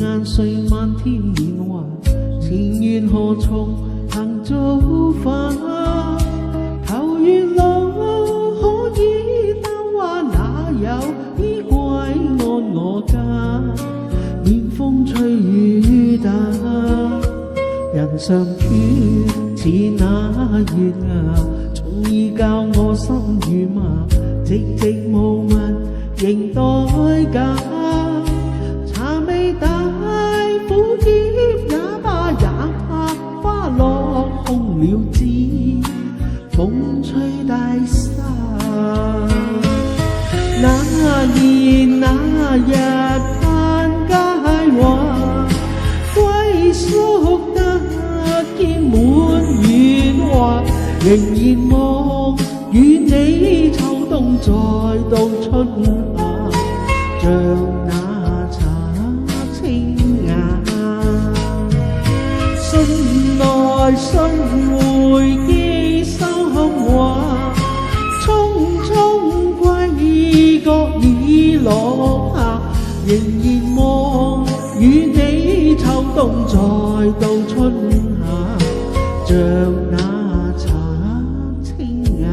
眼睡漫天年華，前緣何從行造化？求月老可以擔話，哪有依歸安我家？免風吹雨打，人上缺似那月牙，從已教我心如麻，寂寂無聞仍待嫁。茶未大苦澀也罷，也怕花落空了枝，風吹大沙。那年那日盼佳話，歸宿得見滿月華，仍然望與你秋冬再到春夏，像那茶清雅。信來信回記心話，匆匆歸覺已落霞，仍然望與你秋冬再到春夏，像那茶清雅。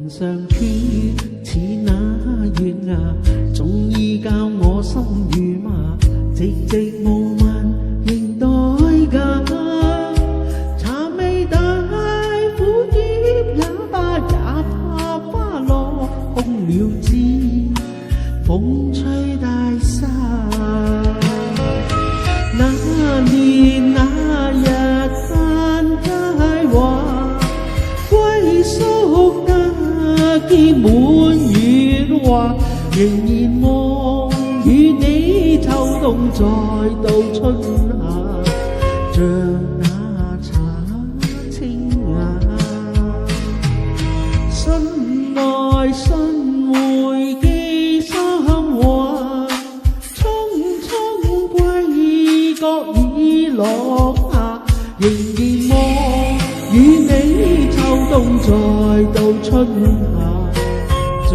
上缺似那月牙，總已教我心如麻，寂寂無聞仍待嫁。茶未大苦澀也罷，也怕花落空了枝，風吹大沙。那年那日盼佳話，歸宿見滿月華，仍然望與你秋冬再到春夏，像那茶清雅。信來信回記心話，匆匆歸覺已落霞，仍然望與你秋冬再到春夏，像